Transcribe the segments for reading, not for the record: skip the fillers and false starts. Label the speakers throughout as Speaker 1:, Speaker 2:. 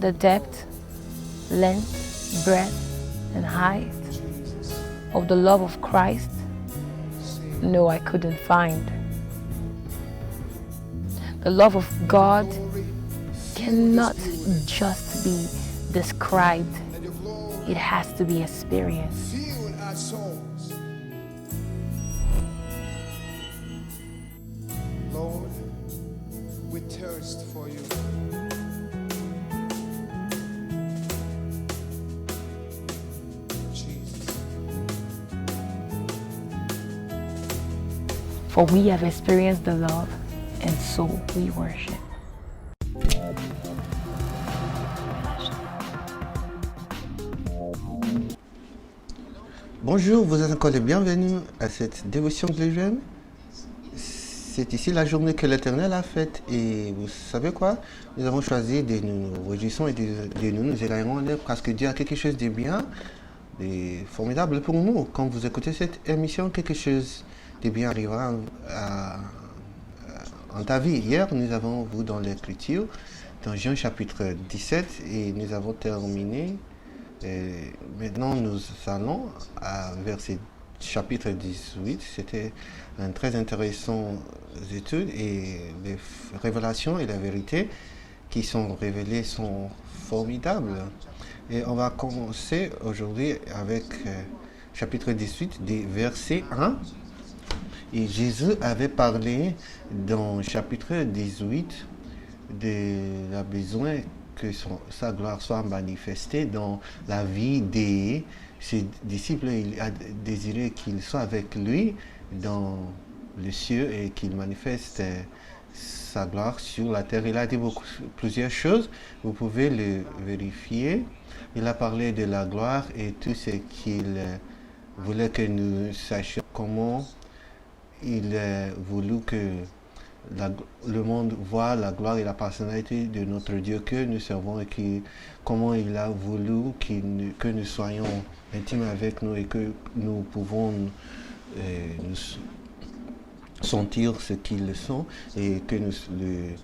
Speaker 1: the depth, length, breadth, and height of the love of Christ? No, I couldn't find. The love of God cannot just be described. It has to be experienced.
Speaker 2: Feel in our souls. Lord, we thirst for you. Jesus.
Speaker 1: For we have experienced the love, and so we worship.
Speaker 3: Bonjour, vous êtes encore les bienvenus à cette dévotion de l'Évangile. C'est ici la journée que l'Éternel a faite et vous savez quoi? Nous avons choisi de nous réjouissons et de nous égaillons en l'air parce que Dieu a quelque chose de bien, de formidable pour nous. Quand vous écoutez cette émission, quelque chose de bien arrivera en ta vie. Hier, nous avons vu dans l'Écriture, dans Jean chapitre 17 et nous avons terminé. Et maintenant, nous allons à verset chapitre 18. C'était un très intéressant étude et les révélations et la vérité qui sont révélées sont formidables. Et on va commencer aujourd'hui avec chapitre 18, des versets 1. Et Jésus avait parlé dans chapitre 18 de la besoin que sa gloire soit manifestée dans la vie de ses disciples. Il a désiré qu'ils soient avec lui dans les cieux et qu'il manifeste sa gloire sur la terre. Il a dit plusieurs choses, vous pouvez le vérifier. Il a parlé de la gloire et tout ce qu'il voulait que nous sachions, comment il a voulu que le monde voit la gloire et la personnalité de notre Dieu que nous servons et comment il a voulu que nous soyons intimes avec nous et que nous pouvons nous sentir ce qu'ils sont et que nous le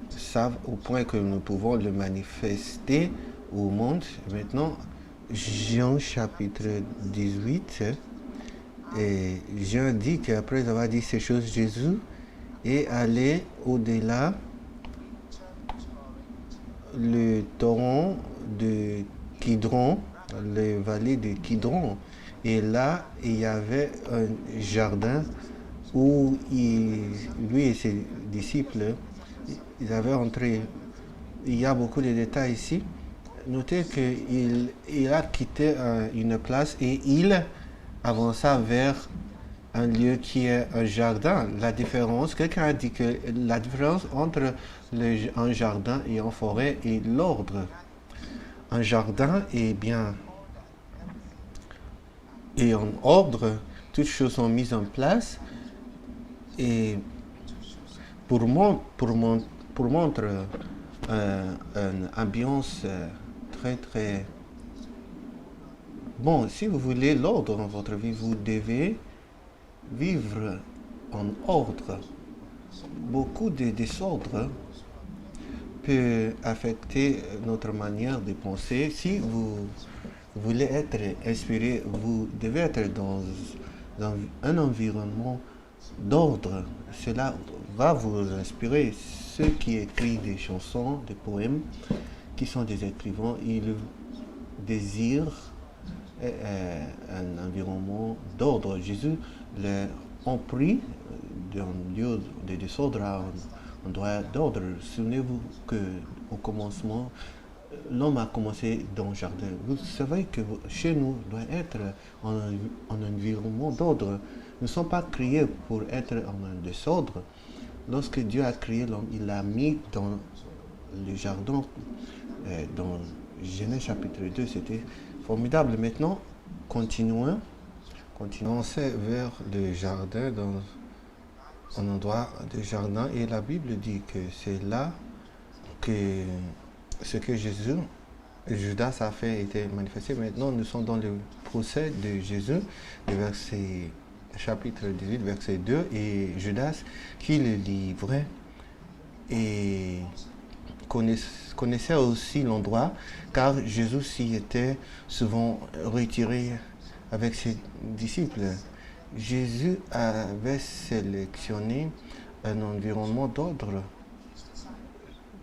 Speaker 3: savons au point que nous pouvons le manifester au monde. Maintenant, Jean chapitre 18, et Jean dit qu'après avoir dit ces choses, Jésus et aller au-delà le torrent de Kidron, les vallées de Kidron. Et là, il y avait un jardin où lui et ses disciples, ils avaient entré. Il y a beaucoup de détails ici. Notez qu'il a quitté une place et il avança vers un lieu qui est un jardin. La différence, quelqu'un a dit que la différence entre un jardin et une forêt est l'ordre. Un jardin est bien et en ordre, toutes choses sont mises en place et pour montrer une ambiance très très bon. Si vous voulez l'ordre dans votre vie, vous devez vivre en ordre. Beaucoup de désordre peut affecter notre manière de penser. Si vous voulez être inspiré, vous devez être dans un environnement d'ordre. Cela va vous inspirer. Ceux qui écrivent des chansons, des poèmes, qui sont des écrivains, ils désirent un environnement d'ordre. Jésus leur a pris d'un lieu de désordre à un endroit d'ordre. Souvenez-vous qu'au commencement, l'homme a commencé dans le jardin. Vous savez que chez nous doit être un environnement d'ordre. Nous ne sommes pas créés pour être en un désordre. Lorsque Dieu a créé l'homme, il l'a mis dans le jardin, dans Genèse chapitre 2, c'était formidable. Maintenant, continuons vers le jardin, dans un endroit de jardin, et la Bible dit que c'est là que ce que Judas a fait était manifesté. Maintenant, nous sommes dans le procès de Jésus, le verset chapitre 18, verset 2, et Judas qui le livrait. Et connaissait aussi l'endroit, car Jésus s'y était souvent retiré avec ses disciples. Jésus avait sélectionné un environnement d'ordre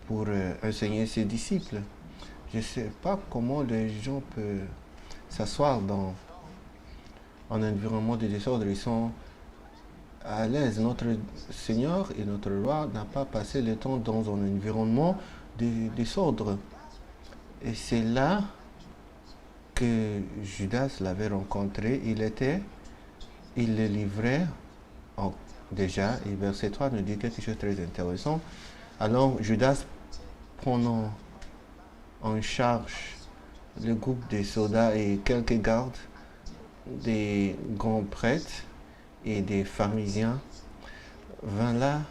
Speaker 3: pour enseigner ses disciples. Je ne sais pas comment les gens peuvent s'asseoir dans un environnement de désordre. Ils sont à l'aise. Notre Seigneur et notre Roi n'a pas passé le temps dans un environnement de désordre. Et c'est là que Judas l'avait rencontré. Il le livrait déjà. Et verset 3 nous dit quelque chose de très intéressant. Alors Judas, prenant en charge le groupe des soldats et quelques gardes, des grands prêtres et des pharisiens, vint là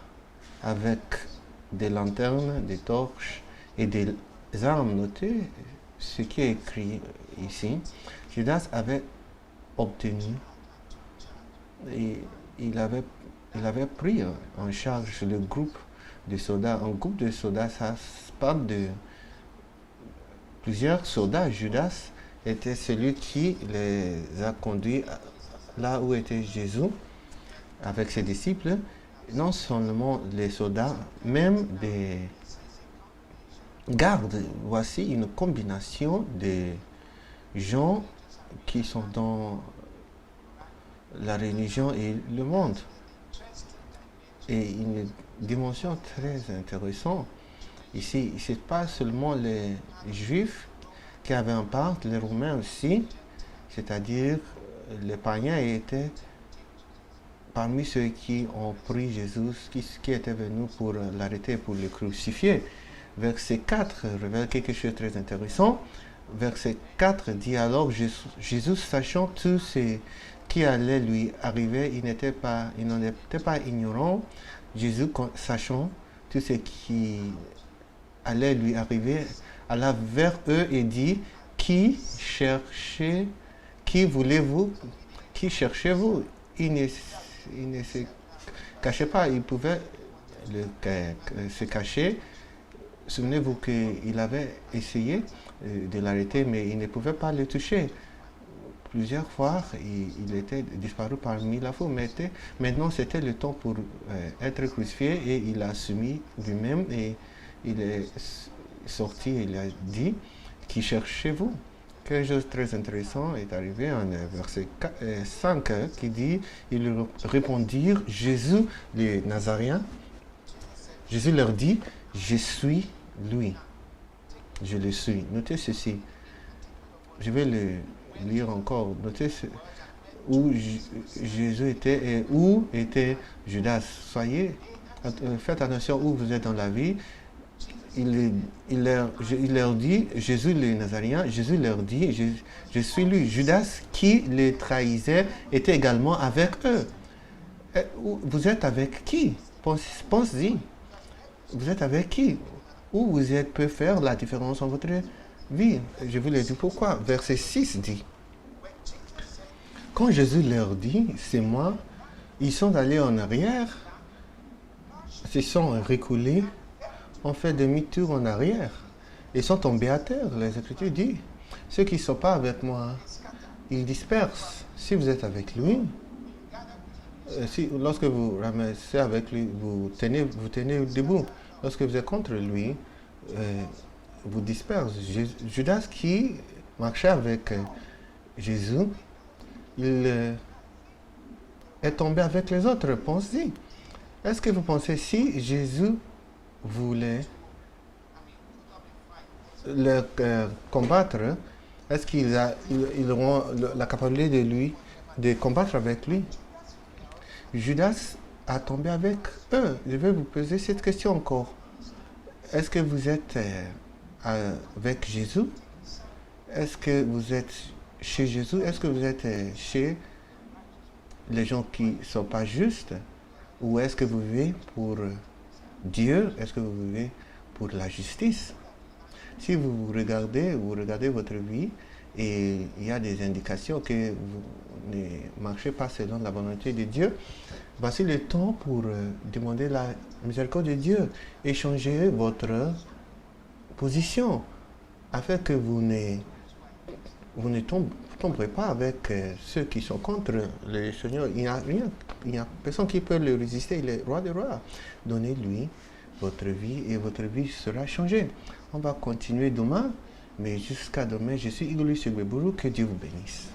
Speaker 3: avec des lanternes, des torches et des armes. Notez ce qui est écrit ici. Judas avait obtenu et il avait pris en charge le groupe de soldats. Un groupe de soldats, ça parle de plusieurs soldats. Judas était celui qui les a conduits là où était Jésus avec ses disciples. Non seulement les soldats, même des gardes. Voici une combinaison de gens qui sont dans la religion et le monde. Et une dimension très intéressante ici, ce n'est pas seulement les Juifs qui avaient un part, les Romains aussi, c'est-à-dire les païens étaient parmi ceux qui ont pris Jésus, qui étaient venus pour l'arrêter, pour le crucifier. Verset 4 révèle quelque chose de très intéressant. Verset 4 dit alors Jésus, sachant tout ce qui allait lui arriver, il n'en était pas ignorant. Jésus, sachant tout ce qui allait lui arriver, alla vers eux et dit, qui voulez-vous, qui cherchez-vous? Il ne se cachait pas, il pouvait se cacher. Souvenez-vous qu'il avait essayé de l'arrêter, mais il ne pouvait pas le toucher. Plusieurs fois, il était disparu parmi la foule. Maintenant, c'était le temps pour être crucifié et il a soumis lui-même et il est sorti et il a dit, qui cherchez-vous? Quelque chose de très intéressant est arrivé en verset 5 qui dit, ils répondirent, Jésus les Nazaréens. Jésus leur dit, je suis lui. Je le suis. Notez ceci. Je vais le lire encore. Notez où Jésus était et où était Judas. Faites attention où vous êtes dans la vie. Il leur dit, Jésus les Nazaréens, Jésus leur dit, je suis lui. Judas qui les trahissait était également avec eux. Vous êtes avec qui? Pense-y. Vous êtes avec qui? Où vous êtes peut faire la différence dans votre vie. Je vous le dis pourquoi. Verset 6 dit, quand Jésus leur dit, c'est moi, ils sont allés en arrière, se sont reculés, ont fait demi-tour en arrière, et sont tombés à terre. Les Écritures disent, ceux qui ne sont pas avec moi, ils dispersent. Si vous êtes avec lui, lorsque vous ramassez avec lui, vous tenez debout. Lorsque vous êtes contre lui, vous dispersez. Judas qui marchait avec Jésus, il est tombé avec les autres. Pensez-y. Est-ce que vous pensez si Jésus voulait le combattre, est-ce qu'ils auront la capacité de combattre avec lui? Judas a tombé avec eux. Je vais vous poser cette question encore. Est-ce que vous êtes avec Jésus? Est-ce que vous êtes chez Jésus? Est-ce que vous êtes chez les gens qui ne sont pas justes? Ou est-ce que vous vivez pour Dieu? Est-ce que vous vivez pour la justice? Si vous regardez votre vie et il y a des indications que vous ne marchez pas selon la volonté de Dieu, voici le temps pour demander la miséricorde de Dieu. Échangez votre position, afin que vous ne tomberez pas avec ceux qui sont contre le Seigneur. Il n'y a personne qui peut le résister, il est roi des rois. Donnez-lui votre vie et votre vie sera changée. On va continuer demain, mais jusqu'à demain, je suis Igor Luis Egweburu, que Dieu vous bénisse.